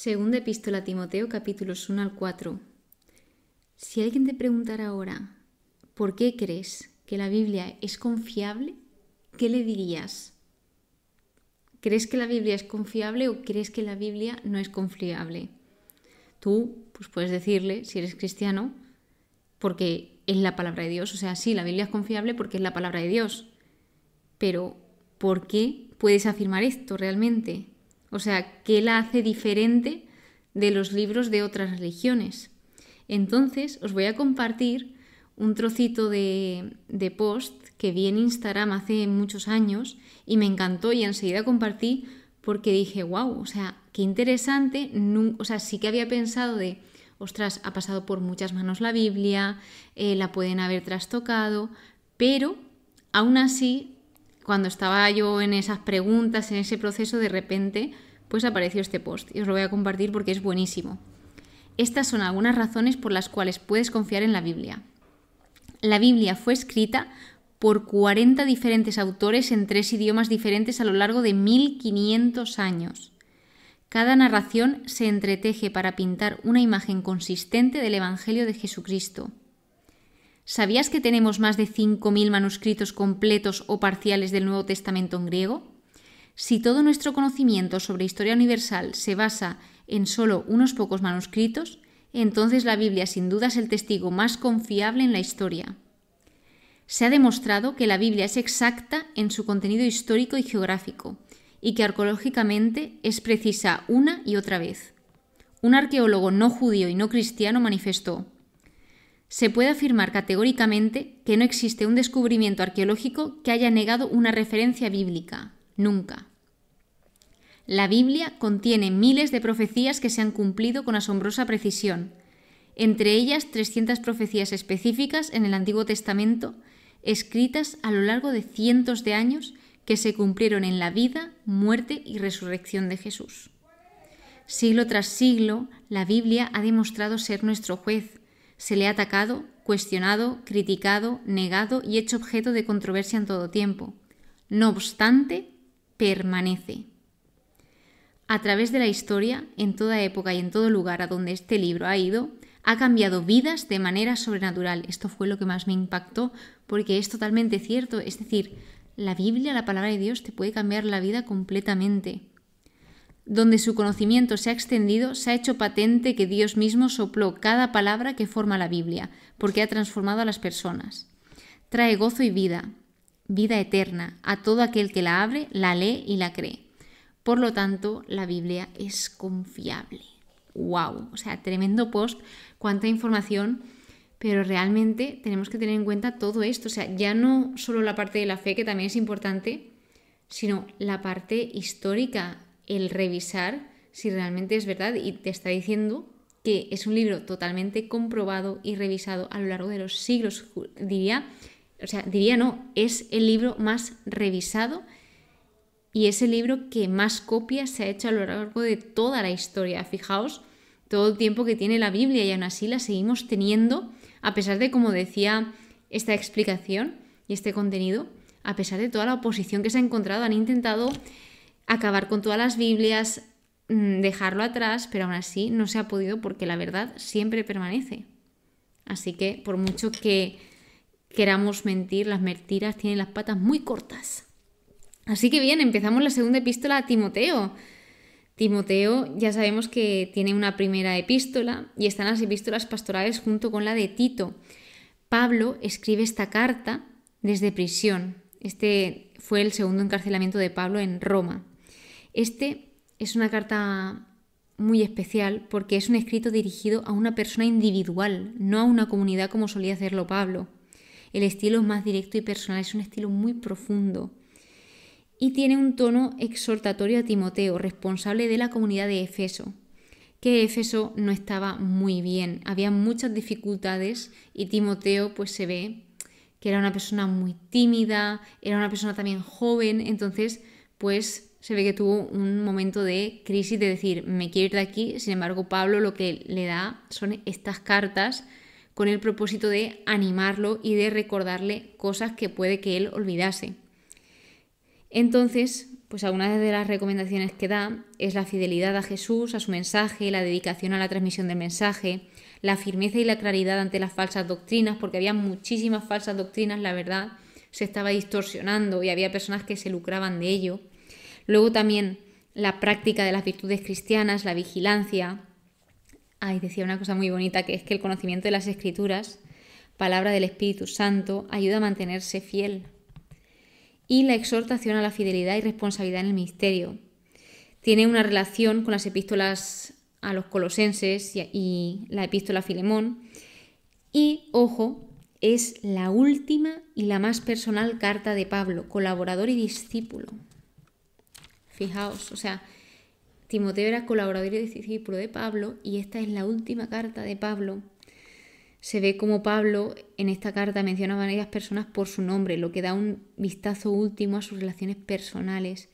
Segunda epístola a Timoteo, capítulos 1 al 4. Si alguien te preguntara ahora, ¿por qué crees que la Biblia es confiable? ¿Qué le dirías? ¿Crees que la Biblia es confiable o crees que la Biblia no es confiable? Tú pues puedes decirle, si eres cristiano, porque es la palabra de Dios. O sea, sí, la Biblia es confiable porque es la palabra de Dios. Pero, ¿por qué puedes afirmar esto realmente? O sea, ¿qué la hace diferente de los libros de otras religiones? Entonces, os voy a compartir un trocito de post que vi en Instagram hace muchos años y me encantó y enseguida compartí porque dije, wow, o sea, qué interesante. O sea, sí que había pensado de, ostras, ha pasado por muchas manos la Biblia, la pueden haber trastocado, pero aún así, cuando estaba yo en esas preguntas, en ese proceso, de repente, pues apareció este post y os lo voy a compartir porque es buenísimo. Estas son algunas razones por las cuales puedes confiar en la Biblia. La Biblia fue escrita por 40 diferentes autores en 3 idiomas diferentes a lo largo de 1500 años. Cada narración se entreteje para pintar una imagen consistente del Evangelio de Jesucristo. ¿Sabías que tenemos más de 5.000 manuscritos completos o parciales del Nuevo Testamento en griego? Si todo nuestro conocimiento sobre historia universal se basa en solo unos pocos manuscritos, entonces la Biblia sin duda es el testigo más confiable en la historia. Se ha demostrado que la Biblia es exacta en su contenido histórico y geográfico, y que arqueológicamente es precisa una y otra vez. Un arqueólogo no judío y no cristiano manifestó: se puede afirmar categóricamente que no existe un descubrimiento arqueológico que haya negado una referencia bíblica. Nunca. La Biblia contiene miles de profecías que se han cumplido con asombrosa precisión, entre ellas 300 profecías específicas en el Antiguo Testamento, escritas a lo largo de cientos de años que se cumplieron en la vida, muerte y resurrección de Jesús. Siglo tras siglo, la Biblia ha demostrado ser nuestro juez. Se le ha atacado, cuestionado, criticado, negado y hecho objeto de controversia en todo tiempo. No obstante, permanece. A través de la historia, en toda época y en todo lugar a donde este libro ha ido, ha cambiado vidas de manera sobrenatural. Esto fue lo que más me impactó, porque es totalmente cierto. Es decir, la Biblia, la palabra de Dios, te puede cambiar la vida completamente. Donde su conocimiento se ha extendido, se ha hecho patente que Dios mismo sopló cada palabra que forma la Biblia, porque ha transformado a las personas. Trae gozo y vida eterna, a todo aquel que la abre, la lee y la cree. Por lo tanto, la Biblia es confiable. ¡Wow! O sea, tremendo post, cuánta información, pero realmente tenemos que tener en cuenta todo esto. O sea, ya no solo la parte de la fe, que también es importante, sino la parte histórica, el revisar si realmente es verdad, y te está diciendo que es un libro totalmente comprobado y revisado a lo largo de los siglos. Es el libro más revisado y es el libro que más copias se ha hecho a lo largo de toda la historia. Fijaos todo el tiempo que tiene la Biblia y aún así la seguimos teniendo, a pesar de, como decía esta explicación y este contenido, a pesar de toda la oposición que se ha encontrado. Han intentado acabar con todas las Biblias, dejarlo atrás, pero aún así no se ha podido porque la verdad siempre permanece. Así que por mucho que queramos mentir, las mentiras tienen las patas muy cortas. Así que bien, empezamos la segunda epístola a Timoteo. Timoteo ya sabemos que tiene una primera epístola y están las epístolas pastorales junto con la de Tito. Pablo escribe esta carta desde prisión. Este fue el segundo encarcelamiento de Pablo en Roma. Este es una carta muy especial porque es un escrito dirigido a una persona individual, no a una comunidad como solía hacerlo Pablo. El estilo es más directo y personal, es un estilo muy profundo. Y tiene un tono exhortatorio a Timoteo, responsable de la comunidad de Éfeso, que Éfeso no estaba muy bien, había muchas dificultades y Timoteo pues se ve que era una persona muy tímida, era una persona también joven, entonces pues se ve que tuvo un momento de crisis de decir, me quiero ir de aquí. Sin embargo, Pablo lo que le da son estas cartas con el propósito de animarlo y de recordarle cosas que puede que él olvidase. Entonces, pues algunas de las recomendaciones que da es la fidelidad a Jesús, a su mensaje, la dedicación a la transmisión del mensaje, la firmeza y la claridad ante las falsas doctrinas, porque había muchísimas falsas doctrinas, la verdad, se estaba distorsionando y había personas que se lucraban de ello. Luego también la práctica de las virtudes cristianas, la vigilancia. Decía una cosa muy bonita, que es que el conocimiento de las Escrituras, palabra del Espíritu Santo, ayuda a mantenerse fiel. Y la exhortación a la fidelidad y responsabilidad en el ministerio. Tiene una relación con las epístolas a los Colosenses y la epístola a Filemón. Y, ojo, es la última y la más personal carta de Pablo, colaborador y discípulo. Fijaos, o sea, Timoteo era colaborador y discípulo de Pablo y esta es la última carta de Pablo. Se ve como Pablo en esta carta menciona a varias personas por su nombre, lo que da un vistazo último a sus relaciones personales.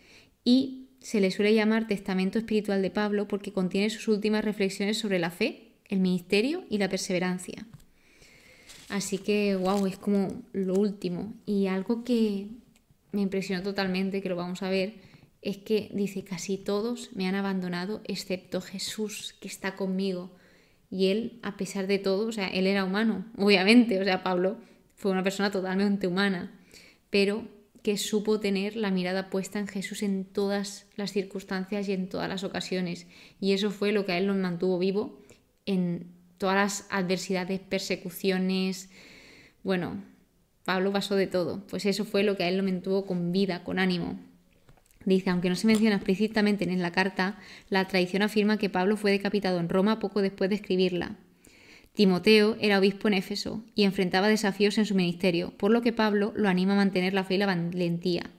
Y se le suele llamar testamento espiritual de Pablo porque contiene sus últimas reflexiones sobre la fe, el ministerio y la perseverancia. Así que, wow, es como lo último. Y algo que me impresionó totalmente, que lo vamos a ver, es que dice, casi todos me han abandonado excepto Jesús, que está conmigo. Y él, a pesar de todo, o sea, él era humano, obviamente, o sea, Pablo fue una persona totalmente humana, pero que supo tener la mirada puesta en Jesús en todas las circunstancias y en todas las ocasiones. Y eso fue lo que a él lo mantuvo vivo en todas las adversidades, persecuciones. Bueno, Pablo pasó de todo, pues eso fue lo que a él lo mantuvo con vida, con ánimo. Dice, aunque no se menciona explícitamente en la carta, la tradición afirma que Pablo fue decapitado en Roma poco después de escribirla. Timoteo era obispo en Éfeso y enfrentaba desafíos en su ministerio, por lo que Pablo lo anima a mantener la fe y la valentía.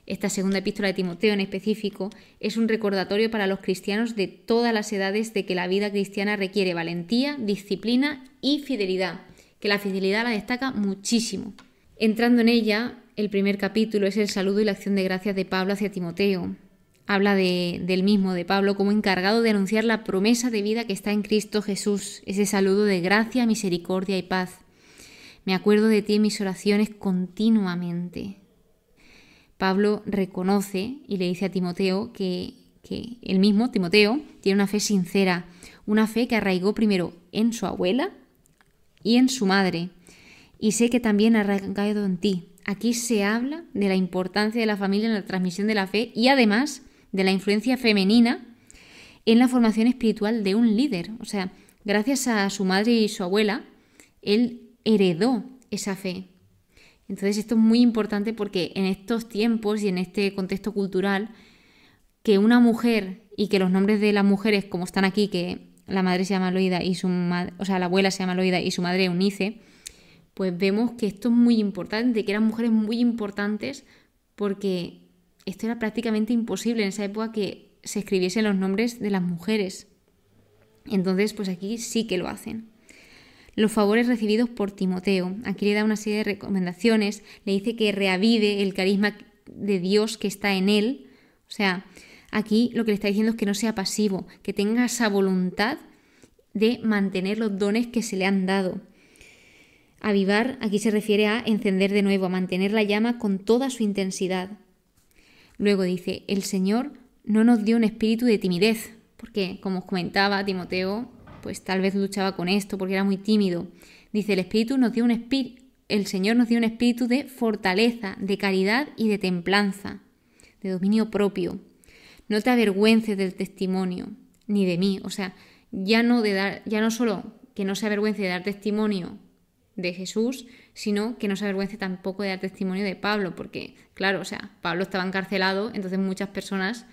Esta segunda epístola de Timoteo en específico es un recordatorio para los cristianos de todas las edades de que la vida cristiana requiere valentía, disciplina y fidelidad, que la fidelidad la destaca muchísimo. Entrando en ella, el primer capítulo es el saludo y la acción de gracias de Pablo hacia Timoteo. Habla del mismo, de Pablo, como encargado de anunciar la promesa de vida que está en Cristo Jesús, ese saludo de gracia, misericordia y paz. Me acuerdo de ti en mis oraciones continuamente. Pablo reconoce y le dice a Timoteo que él mismo, Timoteo, tiene una fe sincera, una fe que arraigó primero en su abuela y en su madre. Y sé que también ha arraigado en ti. Aquí se habla de la importancia de la familia en la transmisión de la fe y además de la influencia femenina en la formación espiritual de un líder. O sea, gracias a su madre y su abuela, él heredó esa fe. Entonces esto es muy importante porque en estos tiempos y en este contexto cultural, que una mujer y que los nombres de las mujeres, como están aquí, que la madre se llama Loida y la abuela se llama Loida y su madre Eunice, pues vemos que esto es muy importante, que eran mujeres muy importantes porque esto era prácticamente imposible en esa época que se escribiesen los nombres de las mujeres. Entonces, pues aquí sí que lo hacen. Los favores recibidos por Timoteo. Aquí le da una serie de recomendaciones, le dice que reavive el carisma de Dios que está en él. O sea, aquí lo que le está diciendo es que no sea pasivo, que tenga esa voluntad de mantener los dones que se le han dado. Avivar, aquí se refiere a encender de nuevo, a mantener la llama con toda su intensidad. Luego dice, el Señor no nos dio un espíritu de timidez, porque como os comentaba, Timoteo pues tal vez luchaba con esto porque era muy tímido. Dice, el Señor nos dio un espíritu de fortaleza, de caridad y de templanza, de dominio propio. No te avergüences del testimonio, ni de mí. O sea, ya no solo que no se avergüence de dar testimonio de Jesús, sino que no se avergüence tampoco de dar testimonio de Pablo, porque, claro, o sea, Pablo estaba encarcelado, entonces muchas personas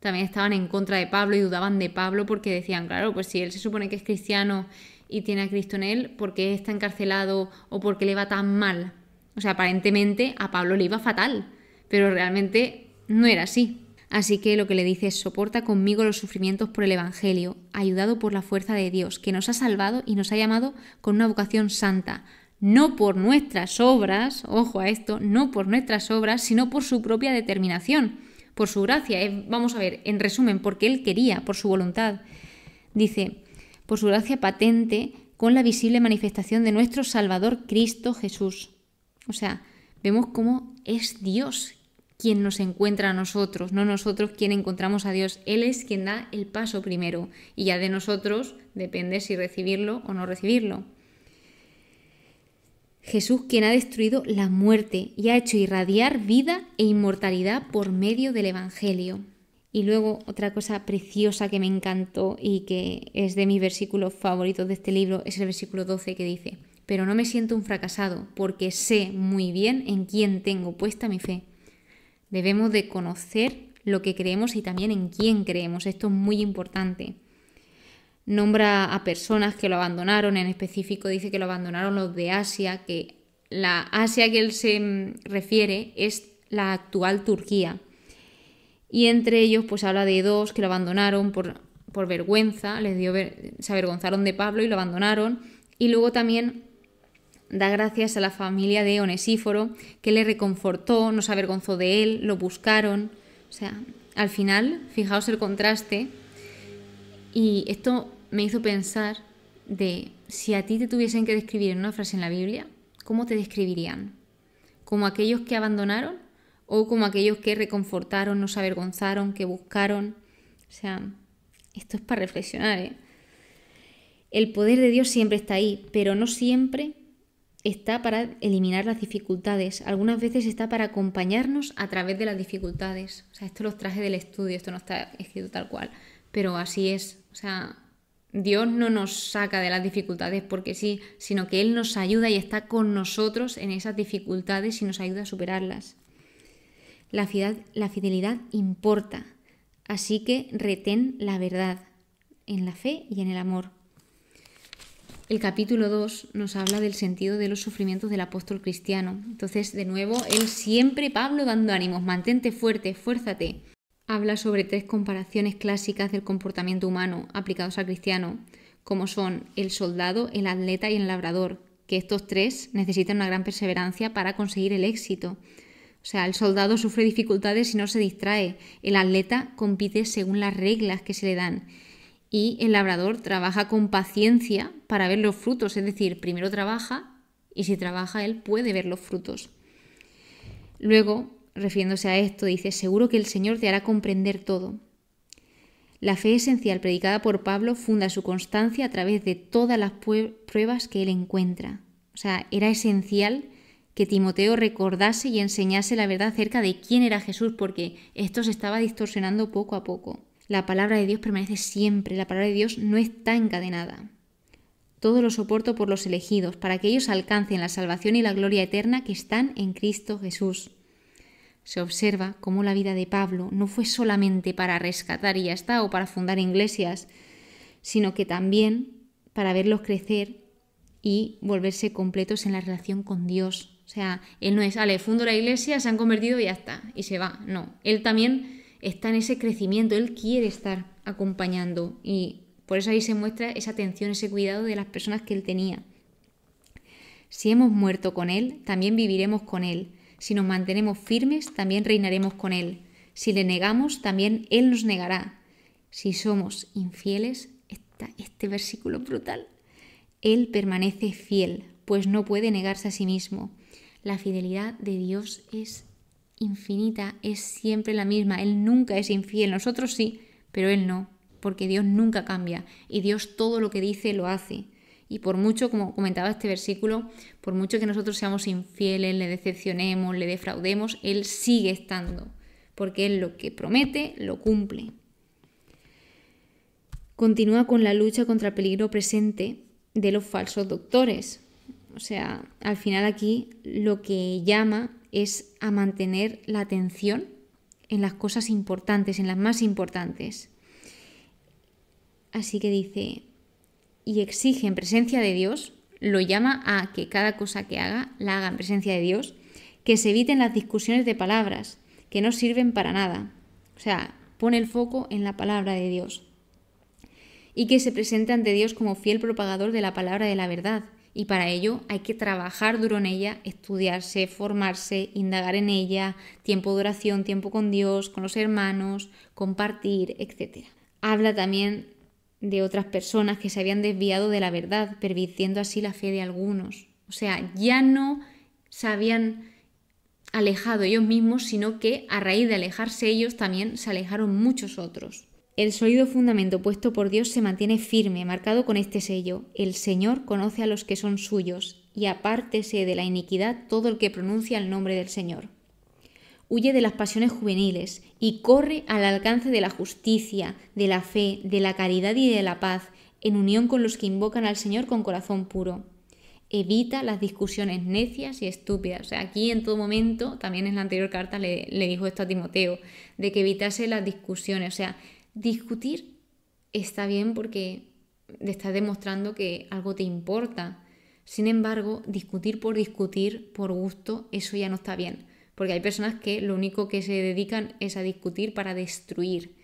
también estaban en contra de Pablo y dudaban de Pablo porque decían, claro, pues si él se supone que es cristiano y tiene a Cristo en él, ¿por qué está encarcelado o por qué le va tan mal? O sea, aparentemente a Pablo le iba fatal, pero realmente no era así. Así que lo que le dice es, soporta conmigo los sufrimientos por el Evangelio, ayudado por la fuerza de Dios, que nos ha salvado y nos ha llamado con una vocación santa, no por nuestras obras, ojo a esto, no por nuestras obras, sino por su propia determinación, por su gracia. Vamos a ver, en resumen, porque Él quería, por su voluntad. Dice, por su gracia patente, con la visible manifestación de nuestro Salvador Cristo Jesús. O sea, vemos cómo es Dios quien nos encuentra a nosotros, no nosotros quien encontramos a Dios. Él es quien da el paso primero y ya de nosotros depende si recibirlo o no recibirlo. Jesús quien ha destruido la muerte y ha hecho irradiar vida e inmortalidad por medio del Evangelio. Y luego otra cosa preciosa que me encantó y que es de mis versículos favoritos de este libro es el versículo 12 que dice: pero no me siento un fracasado porque sé muy bien en quién tengo puesta mi fe. Debemos de conocer lo que creemos y también en quién creemos. Esto es muy importante. Nombra a personas que lo abandonaron, en específico dice que lo abandonaron los de Asia, que la Asia que él se refiere es la actual Turquía. Y entre ellos pues habla de dos que lo abandonaron por vergüenza, se avergonzaron de Pablo y lo abandonaron. Y luego también da gracias a la familia de Onesíforo, que le reconfortó, no se avergonzó de él, lo buscaron. O sea, al final, fijaos el contraste. Y esto me hizo pensar de si a ti te tuviesen que describir en una frase en la Biblia, ¿cómo te describirían? ¿Como aquellos que abandonaron o como aquellos que reconfortaron, no se avergonzaron, que buscaron? O sea, esto es para reflexionar, ¿eh? El poder de Dios siempre está ahí, pero no siempre está para eliminar las dificultades. Algunas veces está para acompañarnos a través de las dificultades. O sea, esto los traje del estudio, esto no está escrito tal cual, pero así es. O sea, Dios no nos saca de las dificultades porque sí, sino que Él nos ayuda y está con nosotros en esas dificultades y nos ayuda a superarlas. La fidelidad importa, así que retén la verdad en la fe y en el amor. El capítulo 2 nos habla del sentido de los sufrimientos del apóstol cristiano. Entonces, de nuevo, él siempre, Pablo, dando ánimos, mantente fuerte, esfuérzate. Habla sobre 3 comparaciones clásicas del comportamiento humano aplicados al cristiano, como son el soldado, el atleta y el labrador, que estos 3 necesitan una gran perseverancia para conseguir el éxito. O sea, el soldado sufre dificultades y no se distrae, el atleta compite según las reglas que se le dan, y el labrador trabaja con paciencia para ver los frutos, es decir, primero trabaja y si trabaja él puede ver los frutos. Luego, refiriéndose a esto, dice: seguro que el Señor te hará comprender todo. La fe esencial predicada por Pablo funda su constancia a través de todas las pruebas que él encuentra. O sea, era esencial que Timoteo recordase y enseñase la verdad acerca de quién era Jesús, porque esto se estaba distorsionando poco a poco. La palabra de Dios permanece siempre, la palabra de Dios no está encadenada. Todo lo soporto por los elegidos, para que ellos alcancen la salvación y la gloria eterna que están en Cristo Jesús. Se observa cómo la vida de Pablo no fue solamente para rescatar y ya está, o para fundar iglesias, sino que también para verlos crecer y volverse completos en la relación con Dios. O sea, él no es, fundo la iglesia, se han convertido y ya está, y se va. No, él también está en ese crecimiento, él quiere estar acompañando y por eso ahí se muestra esa atención, ese cuidado de las personas que él tenía. Si hemos muerto con él, también viviremos con él. Si nos mantenemos firmes, también reinaremos con él. Si le negamos, también él nos negará. Si somos infieles, este versículo brutal, él permanece fiel, pues no puede negarse a sí mismo. La fidelidad de Dios es infinita, es siempre la misma. Él nunca es infiel, nosotros sí, pero él no, porque Dios nunca cambia y Dios todo lo que dice lo hace. Y por mucho, como comentaba este versículo, por mucho que nosotros seamos infieles, le decepcionemos, le defraudemos, él sigue estando, porque él lo que promete lo cumple. Continúa con la lucha contra el peligro presente de los falsos doctores. O sea, al final aquí lo que llama es a mantener la atención en las cosas importantes, en las más importantes. Así que dice, y exige en presencia de Dios, lo llama a que cada cosa que haga, la haga en presencia de Dios, que se eviten las discusiones de palabras, que no sirven para nada. O sea, pone el foco en la palabra de Dios. Y que se presente ante Dios como fiel propagador de la palabra de la verdad. Y para ello hay que trabajar duro en ella, estudiarse, formarse, indagar en ella, tiempo de oración, tiempo con Dios, con los hermanos, compartir, etc. Habla también de otras personas que se habían desviado de la verdad, pervirtiendo así la fe de algunos. O sea, ya no sabían alejado ellos mismos, sino que a raíz de alejarse ellos también se alejaron muchos otros. El sólido fundamento puesto por Dios se mantiene firme, marcado con este sello: el Señor conoce a los que son suyos, y apártese de la iniquidad todo el que pronuncia el nombre del Señor. Huye de las pasiones juveniles y corre al alcance de la justicia, de la fe, de la caridad y de la paz, en unión con los que invocan al Señor con corazón puro. Evita las discusiones necias y estúpidas. O sea, aquí en todo momento, también en la anterior carta le dijo esto a Timoteo, de que evitase las discusiones. O sea, discutir está bien porque te estás demostrando que algo te importa. Sin embargo, discutir, por gusto, eso ya no está bien. Porque hay personas que lo único que se dedican es a discutir para destruir.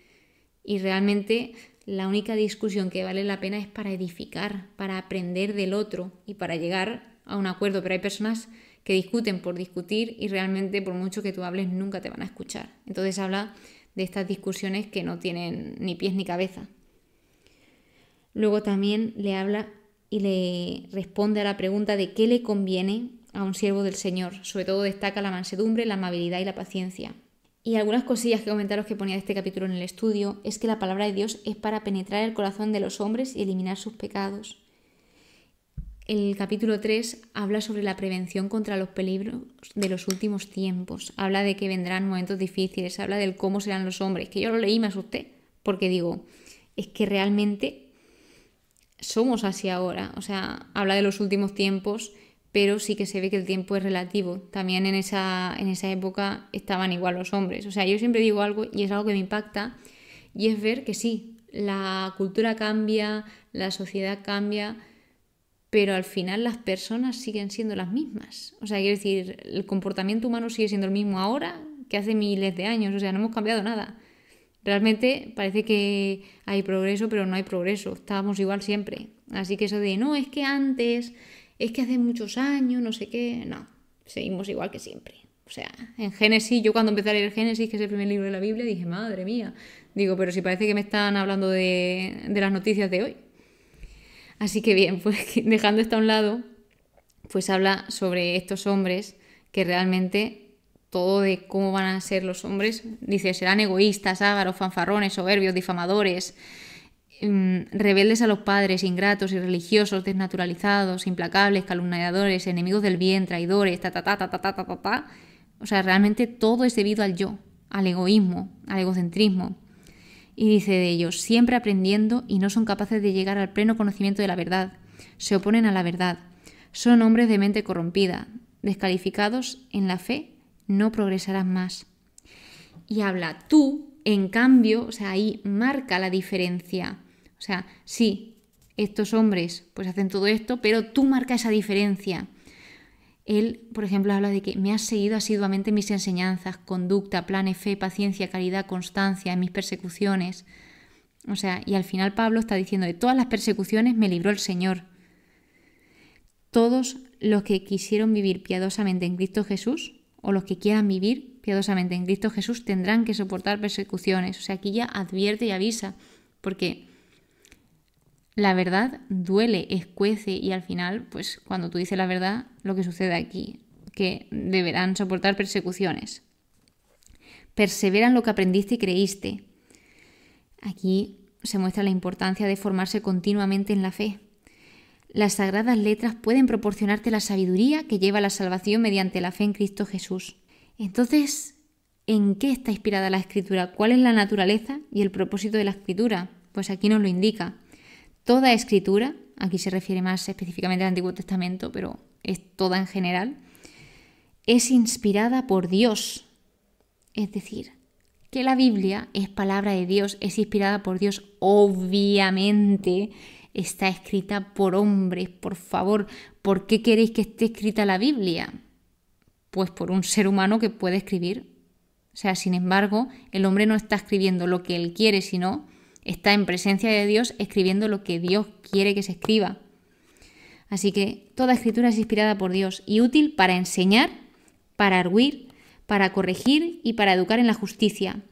Y realmente la única discusión que vale la pena es para edificar, para aprender del otro y para llegar a un acuerdo. Pero hay personas que discuten por discutir y realmente por mucho que tú hables nunca te van a escuchar. Entonces habla de estas discusiones que no tienen ni pies ni cabeza. Luego también le habla y le responde a la pregunta de qué le conviene a un siervo del Señor. Sobre todo destaca la mansedumbre, la amabilidad y la paciencia. Y algunas cosillas que comentaros que ponía de este capítulo en el estudio es que la palabra de Dios es para penetrar el corazón de los hombres y eliminar sus pecados. El capítulo 3 habla sobre la prevención contra los peligros de los últimos tiempos. Habla de que vendrán momentos difíciles, habla del cómo serán los hombres, que yo lo leí y me asusté, porque digo, es que realmente somos así ahora. O sea, habla de los últimos tiempos, pero sí que se ve que el tiempo es relativo. También en esa época estaban igual los hombres. O sea, yo siempre digo algo y es algo que me impacta, y es ver que sí, la cultura cambia, la sociedad cambia, pero al final las personas siguen siendo las mismas. O sea, quiero decir, el comportamiento humano sigue siendo el mismo ahora que hace miles de años. O sea, no hemos cambiado nada. Realmente parece que hay progreso, pero no hay progreso. Estábamos igual siempre. Así que eso de, no, es que antes, es que hace muchos años, no sé qué. No, seguimos igual que siempre. O sea, en Génesis, yo cuando empecé a leer Génesis, que es el primer libro de la Biblia, dije, madre mía. Digo, pero si parece que me están hablando de las noticias de hoy. Así que bien, pues dejando esto a un lado, pues habla sobre estos hombres que realmente todo de cómo van a ser los hombres, dice, serán egoístas, ávaros, fanfarrones, soberbios, difamadores, rebeldes a los padres, ingratos, irreligiosos, desnaturalizados, implacables, calumniadores, enemigos del bien, traidores, O sea, realmente todo es debido al yo, al egoísmo, al egocentrismo. Y dice de ellos, siempre aprendiendo y no son capaces de llegar al pleno conocimiento de la verdad. Se oponen a la verdad. Son hombres de mente corrompida. Descalificados en la fe, no progresarán más. Y habla tú, en cambio, o sea, ahí marca la diferencia. O sea, sí, estos hombres pues hacen todo esto, pero tú marcas esa diferencia. Él, por ejemplo, habla de que me has seguido asiduamente en mis enseñanzas, conducta, planes, fe, paciencia, caridad, constancia, en mis persecuciones. O sea, y al final Pablo está diciendo, de todas las persecuciones me libró el Señor. Todos los que quisieron vivir piadosamente en Cristo Jesús, o los que quieran vivir piadosamente en Cristo Jesús, tendrán que soportar persecuciones. O sea, aquí ya advierte y avisa, porque la verdad duele, escuece, y al final, pues cuando tú dices la verdad, lo que sucede aquí, que deberán soportar persecuciones. Persevera en lo que aprendiste y creíste. Aquí se muestra la importancia de formarse continuamente en la fe. Las sagradas letras pueden proporcionarte la sabiduría que lleva a la salvación mediante la fe en Cristo Jesús. Entonces, ¿en qué está inspirada la Escritura? ¿Cuál es la naturaleza y el propósito de la Escritura? Pues aquí nos lo indica. Toda Escritura, aquí se refiere más específicamente al Antiguo Testamento, pero es toda en general, es inspirada por Dios. Es decir, que la Biblia es palabra de Dios, es inspirada por Dios. Obviamente está escrita por hombres. Por favor, ¿por qué queréis que esté escrita la Biblia? Pues por un ser humano que puede escribir. O sea, sin embargo, el hombre no está escribiendo lo que él quiere, sino está en presencia de Dios escribiendo lo que Dios quiere que se escriba. Así que toda escritura es inspirada por Dios y útil para enseñar, para arguir, para corregir y para educar en la justicia.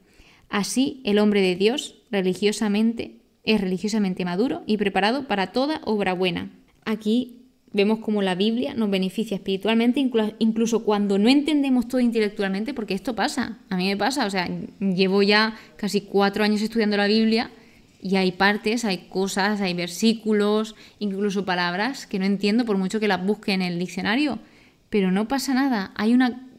Así el hombre de Dios es religiosamente maduro y preparado para toda obra buena. Aquí vemos cómo la Biblia nos beneficia espiritualmente, incluso cuando no entendemos todo intelectualmente, porque esto pasa, a mí me pasa, o sea, llevo ya casi 4 años estudiando la Biblia y hay partes, hay cosas, hay versículos, incluso palabras que no entiendo por mucho que las busque en el diccionario, pero no pasa nada. Hay una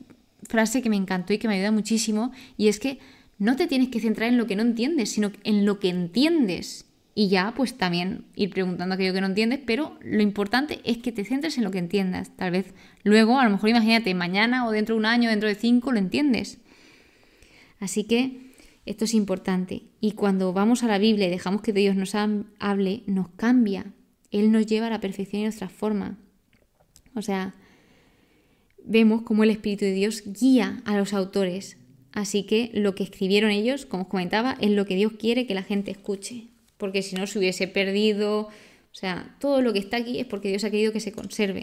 frase que me encantó y que me ayuda muchísimo, y es que no te tienes que centrar en lo que no entiendes, sino en lo que entiendes. Y ya, pues también ir preguntando aquello que no entiendes, pero lo importante es que te centres en lo que entiendas. Tal vez luego, a lo mejor imagínate, mañana o dentro de un año, dentro de 5, lo entiendes. Así que esto es importante. Y cuando vamos a la Biblia y dejamos que Dios nos hable, nos cambia. Él nos lleva a la perfección y nos transforma. O sea, vemos cómo el Espíritu de Dios guía a los autores. Así que lo que escribieron ellos, como os comentaba, es lo que Dios quiere que la gente escuche. Porque si no se hubiese perdido. O sea, todo lo que está aquí es porque Dios ha querido que se conserve.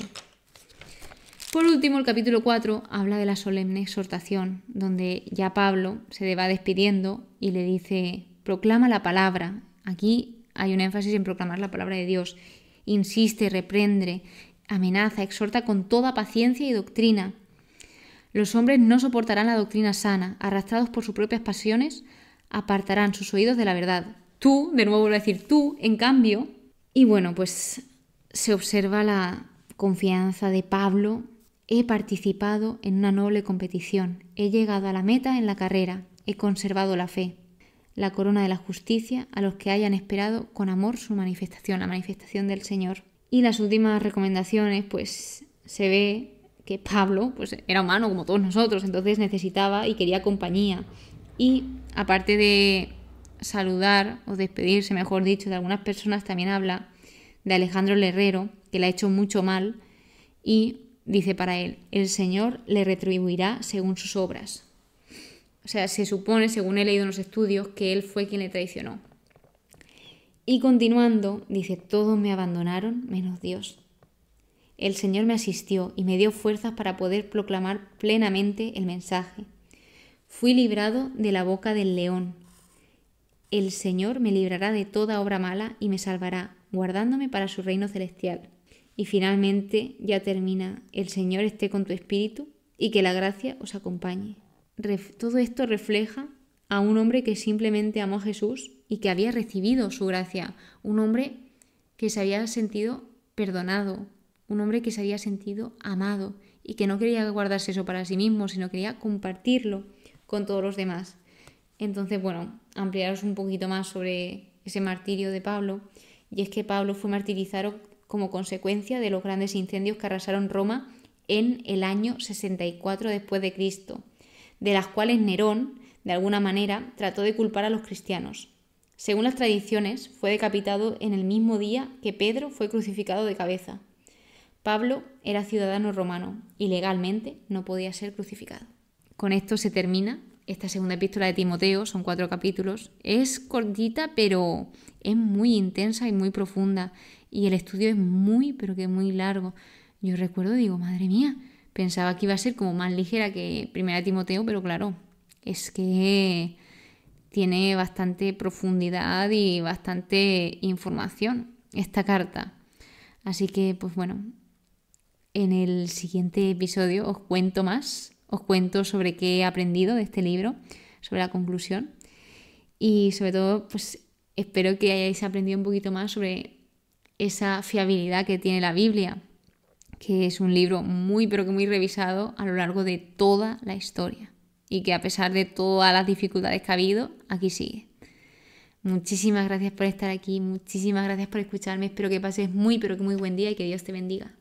Por último, el capítulo 4 habla de la solemne exhortación, donde ya Pablo se va despidiendo y le dice: proclama la palabra. Aquí hay un énfasis en proclamar la palabra de Dios. Insiste, reprende, amenaza, exhorta con toda paciencia y doctrina. Los hombres no soportarán la doctrina sana, arrastrados por sus propias pasiones, apartarán sus oídos de la verdad. Tú, de nuevo vuelvo a decir tú, en cambio. Y bueno, pues se observa la confianza de Pablo. He participado en una noble competición. He llegado a la meta en la carrera. He conservado la fe. La corona de la justicia a los que hayan esperado con amor su manifestación, la manifestación del Señor. Y las últimas recomendaciones, pues se ve que Pablo pues era humano como todos nosotros, entonces necesitaba y quería compañía. Y aparte de saludar o despedirse, mejor dicho, de algunas personas, también habla de Alejandro el Herrero, que le ha hecho mucho mal, y dice para él: el Señor le retribuirá según sus obras. O sea, se supone, según he leído en los estudios, que él fue quien le traicionó. Y continuando, dice: todos me abandonaron menos Dios. El Señor me asistió y me dio fuerzas para poder proclamar plenamente el mensaje. Fui librado de la boca del león. El Señor me librará de toda obra mala y me salvará, guardándome para su reino celestial. Y finalmente ya termina: el Señor esté con tu espíritu y que la gracia os acompañe. Todo esto refleja a un hombre que simplemente amó a Jesús y que había recibido su gracia. Un hombre que se había sentido perdonado, un hombre que se había sentido amado y que no quería guardarse eso para sí mismo, sino quería compartirlo con todos los demás. Entonces, bueno, ampliaros un poquito más sobre ese martirio de Pablo, y es que Pablo fue martirizado como consecuencia de los grandes incendios que arrasaron Roma en el año 64 después de Cristo, de las cuales Nerón, de alguna manera, trató de culpar a los cristianos. Según las tradiciones, fue decapitado en el mismo día que Pedro fue crucificado de cabeza. Pablo era ciudadano romano y legalmente no podía ser crucificado. Con esto se termina esta segunda epístola de Timoteo, son 4 capítulos. Es cortita, pero es muy intensa y muy profunda. Y el estudio es muy, pero que muy largo. Yo recuerdo, digo, madre mía, pensaba que iba a ser como más ligera que Primera Timoteo, pero claro, es que tiene bastante profundidad y bastante información esta carta. Así que, pues bueno, en el siguiente episodio os cuento más. Os cuento sobre qué he aprendido de este libro, sobre la conclusión, y sobre todo pues espero que hayáis aprendido un poquito más sobre esa fiabilidad que tiene la Biblia, que es un libro muy pero que muy revisado a lo largo de toda la historia y que a pesar de todas las dificultades que ha habido, aquí sigue. Muchísimas gracias por estar aquí, muchísimas gracias por escucharme, espero que pases muy pero que muy buen día y que Dios te bendiga.